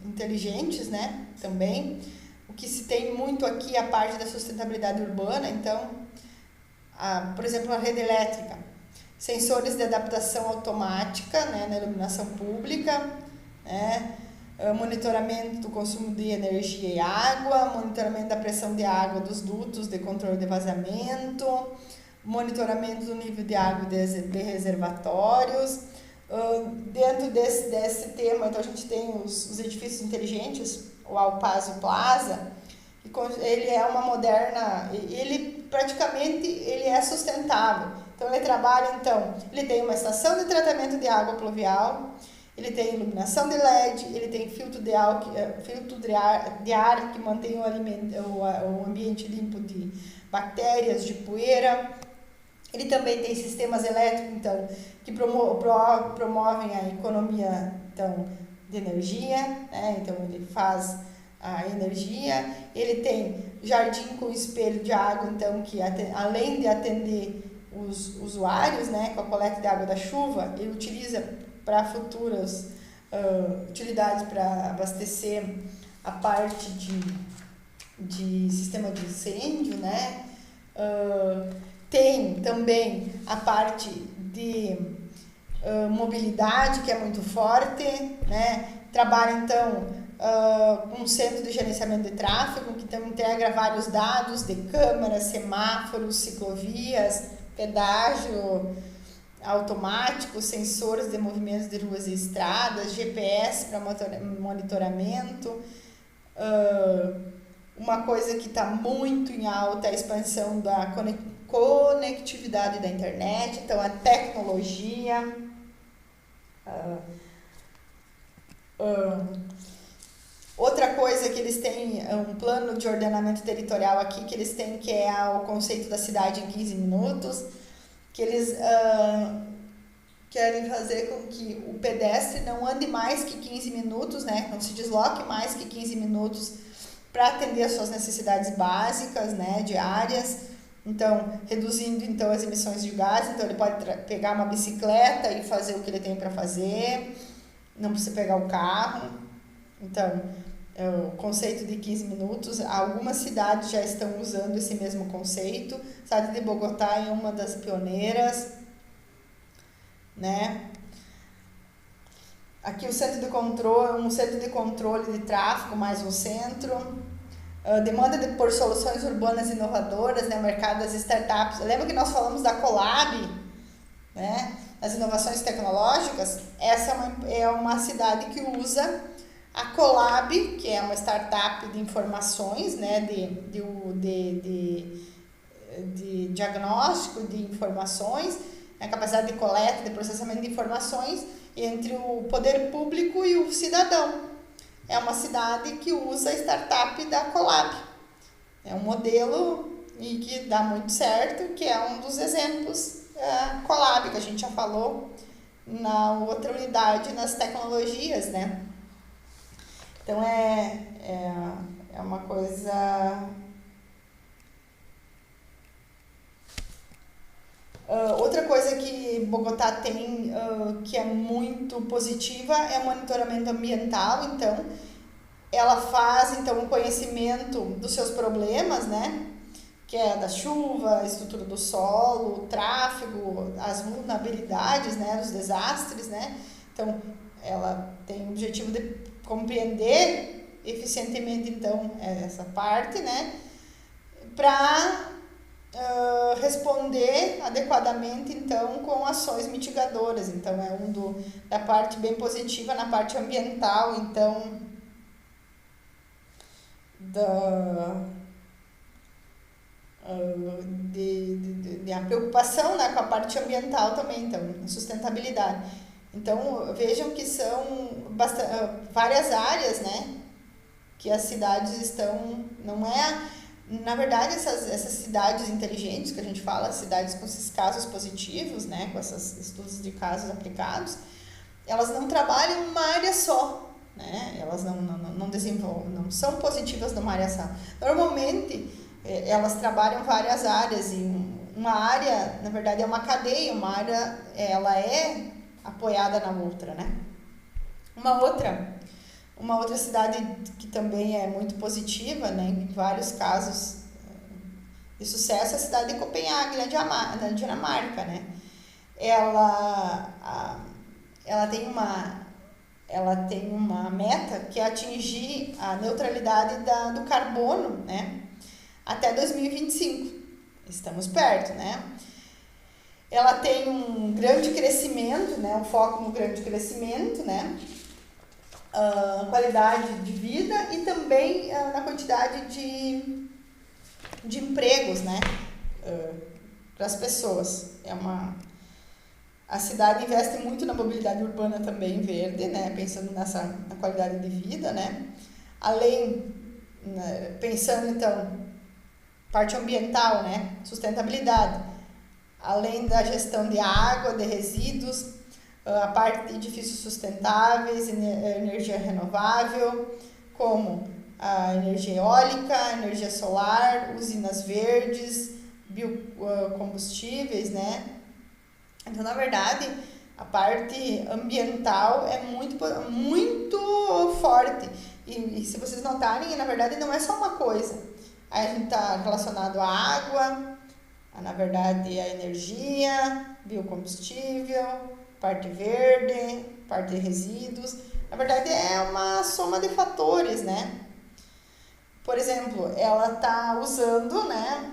inteligentes, né? Também. O que se tem muito aqui é a parte da sustentabilidade urbana, então, por exemplo, a rede elétrica. Sensores de adaptação automática, né, na iluminação pública, né, monitoramento do consumo de energia e água, monitoramento da pressão de água dos dutos de controle de vazamento, monitoramento do nível de água de reservatórios. Dentro desse tema, então a gente tem os edifícios inteligentes, o Alpazo Plaza, ele é uma moderna, ele praticamente ele é sustentável. Então ele trabalha, ele tem uma estação de tratamento de água pluvial, ele tem iluminação de LED, ele tem filtro de ar que mantém o ambiente limpo de bactérias, de poeira. Ele também tem sistemas elétricos, então, que promovem a economia, então, de energia, né? Então ele faz a energia. Ele tem jardim com espelho de água, então, que além de atender os usuários, né, com a coleta de água da chuva, ele utiliza para futuras utilidades para abastecer a parte de sistema de incêndio, né? Tem também a parte de mobilidade, que é muito forte, né? Trabalha, então, um centro de gerenciamento de tráfego, que então integra vários dados de câmeras, semáforos, ciclovias, pedágio automático, sensores de movimentos de ruas e estradas, GPS para monitoramento. Uma coisa que está muito em alta é a expansão da conectividade da internet, então a tecnologia. Outra coisa que eles têm, um plano de ordenamento territorial aqui, que eles têm, que é o conceito da cidade em 15 minutos, que eles querem fazer com que o pedestre não ande mais que 15 minutos, né? Não se desloque mais que 15 minutos para atender às suas necessidades básicas, né, diárias. Então, reduzindo então as emissões de gases, então ele pode pegar uma bicicleta e fazer o que ele tem para fazer, não precisa pegar o carro. Então, o conceito de 15 minutos, algumas cidades já estão usando esse mesmo conceito. A cidade de Bogotá é uma das pioneiras, né? Aqui o centro de controle, um centro de controle de tráfego, mais um centro. Demanda por soluções urbanas inovadoras, né? Mercado das startups. Lembra que nós falamos da Colab, né? As inovações tecnológicas? Essa é uma cidade que usa a Colab, que é uma startup de informações, né? de diagnóstico de informações, a capacidade de coleta, de processamento de informações entre o poder público e o cidadão. é uma cidade que usa a startup da Colab. É um modelo e que dá muito certo, que é um dos exemplos Colab, que a gente já falou na outra unidade, nas tecnologias, né? Então, é uma coisa... outra coisa que Bogotá tem que é muito positiva é o monitoramento ambiental. Então, ela faz então o conhecimento dos seus problemas, né? Que é da chuva, a estrutura do solo, o tráfego, as vulnerabilidades, né? Os desastres, né? Então, ela tem o objetivo de compreender eficientemente então essa parte, né? Para responder adequadamente então com ações mitigadoras. Então é da parte bem positiva na parte ambiental, então a preocupação, né, com a parte ambiental também, então sustentabilidade. Então vejam que são várias áreas, né, que as cidades estão, não é. Na verdade, essas cidades inteligentes que a gente fala, cidades com esses casos positivos, né, com esses estudos de casos aplicados, elas não trabalham uma área só, né? Elas não desenvolvem, não são positivas numa área só. Normalmente, elas trabalham várias áreas e uma área, na verdade, é uma cadeia, uma área, ela é apoiada na outra, né? Uma outra cidade que também é muito positiva, né, em vários casos de sucesso, é a cidade de Copenhague, na Dinamarca, né? Ela tem uma meta que é atingir a neutralidade do carbono, né, até 2025. Estamos perto, né? Ela tem um grande crescimento, né, um foco no grande crescimento, né? Qualidade de vida e também na quantidade de empregos, né, para as pessoas. A cidade investe muito na mobilidade urbana também verde, né, pensando na qualidade de vida, né, além, né, pensando então parte ambiental, né, sustentabilidade, além da gestão de água, de resíduos, a parte de edifícios sustentáveis, energia renovável, como a energia eólica, a energia solar, usinas verdes, biocombustíveis, né? Então, na verdade, a parte ambiental é muito, muito forte. E se vocês notarem, na verdade, não é só uma coisa. Aí a gente está relacionado à água, na verdade, a energia, biocombustível, parte verde, parte de resíduos. Na verdade, é uma soma de fatores, né? Por exemplo, ela está usando, né?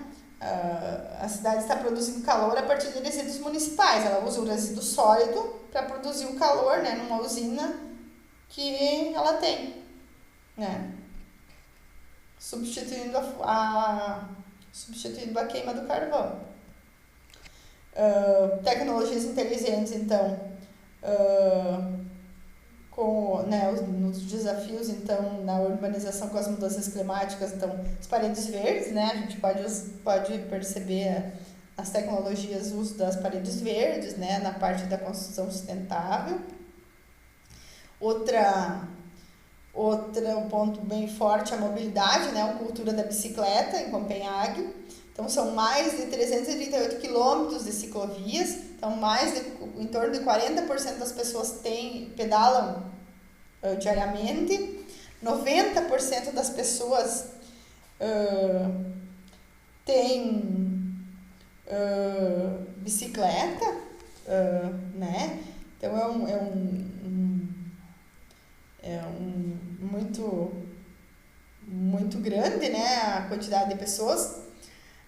A cidade está produzindo calor a partir de resíduos municipais. Ela usa o resíduo sólido para produzir o calor, né? Numa usina que ela tem, né? Substituindo a queima do carvão. Tecnologias inteligentes, então, nos desafios, então, na urbanização com as mudanças climáticas, então, as paredes verdes, né, a gente pode perceber as tecnologias, o uso das paredes verdes, né, na parte da construção sustentável. Outro ponto bem forte é a mobilidade, né, a cultura da bicicleta em Copenhague. Então, são mais de 338 quilômetros de ciclovias. Então, em torno de 40% das pessoas pedalam diariamente. 90% das pessoas têm bicicleta, né? Então, é muito, muito grande, né, a quantidade de pessoas.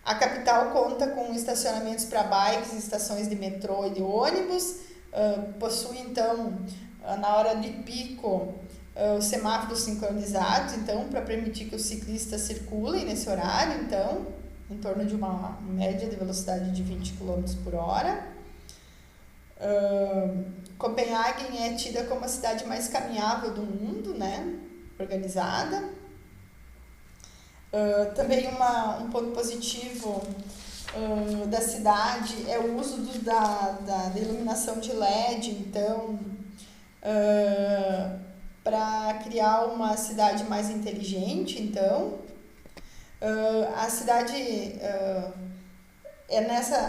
A capital conta com estacionamentos para bikes, estações de metrô e de ônibus, possui então, na hora de pico, os semáforos sincronizados, então, para permitir que os ciclistas circulem nesse horário, então, em torno de uma média de velocidade de 20 km por hora. Copenhague é tida como a cidade mais caminhável do mundo, né? organizada. Também um ponto positivo da cidade é o uso da iluminação de LED, então, para criar uma cidade mais inteligente, então, a cidade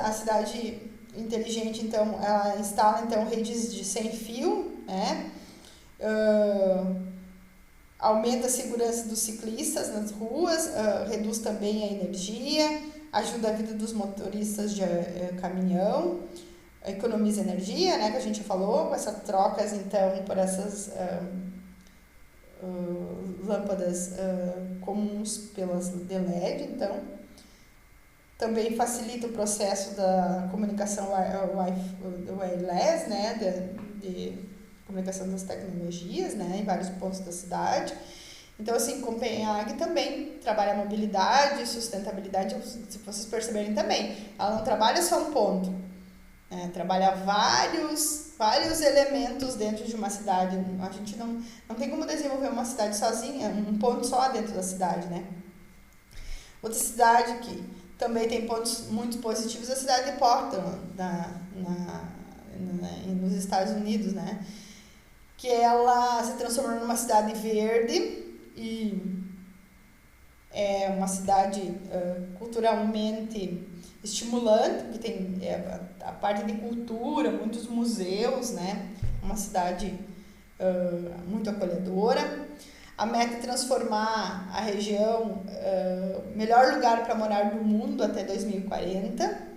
a cidade inteligente, então, ela instala então redes de sem fio, né? Aumenta a segurança dos ciclistas nas ruas, reduz também a energia, ajuda a vida dos motoristas de caminhão, economiza energia, né, que a gente falou, com essas trocas, então, por essas lâmpadas comuns pelas de LED, então, também facilita o processo da comunicação wireless, né, de comunicação das tecnologias, né, em vários pontos da cidade. Então, assim, Copenhague também trabalha a mobilidade, sustentabilidade, se vocês perceberem também. Ela não trabalha só um ponto, né, trabalha vários elementos dentro de uma cidade. A gente não tem como desenvolver uma cidade sozinha, um ponto só dentro da cidade, né. Outra cidade que também tem pontos muito positivos é a cidade de Portland, nos Estados Unidos, né, que ela se transformou numa cidade verde e é uma cidade culturalmente estimulante, porque tem a parte de cultura, muitos museus, né? Uma cidade muito acolhedora. A meta é transformar a região melhor lugar para morar do mundo até 2040.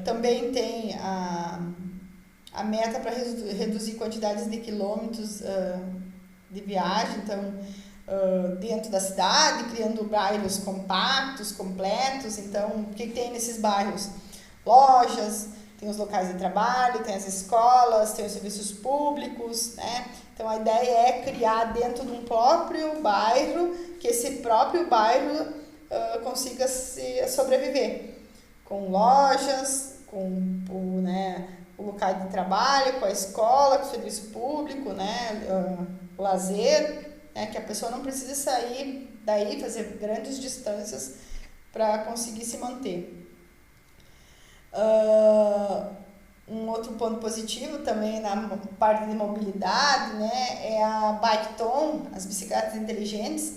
Também tem a meta para reduzir quantidades de quilômetros de viagem, então, dentro da cidade, criando bairros compactos, completos. Então, o que tem nesses bairros? Lojas, tem os locais de trabalho, tem as escolas, tem os serviços públicos, né? Então, a ideia é criar dentro de um próprio bairro, que esse próprio bairro consiga sobreviver, com lojas, com o local de trabalho, com a escola, com o serviço público, né, o lazer, né, que a pessoa não precisa sair daí, fazer grandes distâncias para conseguir se manter. Um outro ponto positivo também na parte de mobilidade, né, é a Biketon, as bicicletas inteligentes,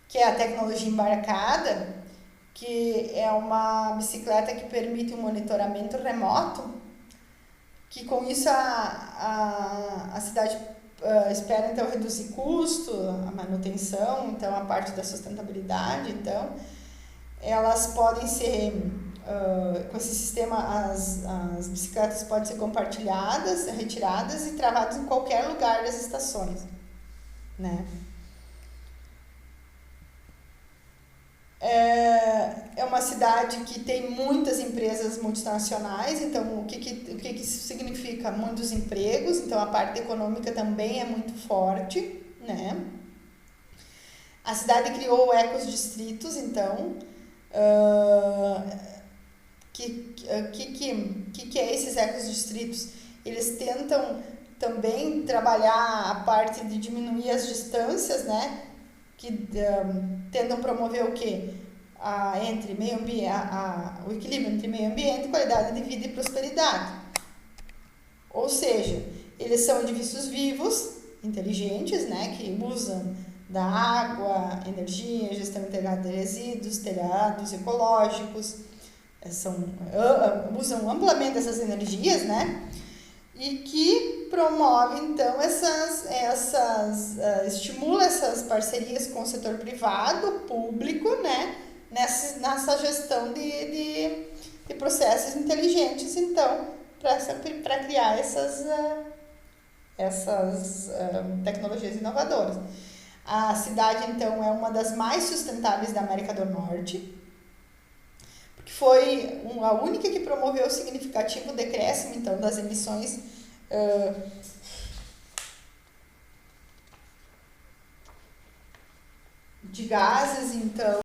que é a tecnologia embarcada, que é uma bicicleta que permite um monitoramento remoto, que com isso a cidade espera então reduzir custo, a manutenção, então a parte da sustentabilidade. Então elas podem ser com esse sistema as bicicletas podem ser compartilhadas, retiradas e travadas em qualquer lugar das estações, né? É uma cidade que tem muitas empresas multinacionais, então o que isso significa? Muitos empregos, então a parte econômica também é muito forte, né? A cidade criou ecodistritos, então, que é esses ecodistritos? Eles tentam também trabalhar a parte de diminuir as distâncias, né? Que tentam promover o quê? Entre meio ambiente, o equilíbrio entre meio ambiente, qualidade de vida e prosperidade. Ou seja, eles são edifícios vivos, inteligentes, né, que usam da água, energia, gestão integrada de resíduos, telhados ecológicos, usam amplamente essas energias, né, e que promove então estimula essas parcerias com o setor privado, público, né, nessa gestão de processos inteligentes, então, para criar essas tecnologias inovadoras. A cidade, então, é uma das mais sustentáveis da América do Norte, porque foi a única que promoveu o significativo decréscimo, então, das emissões de gases, então,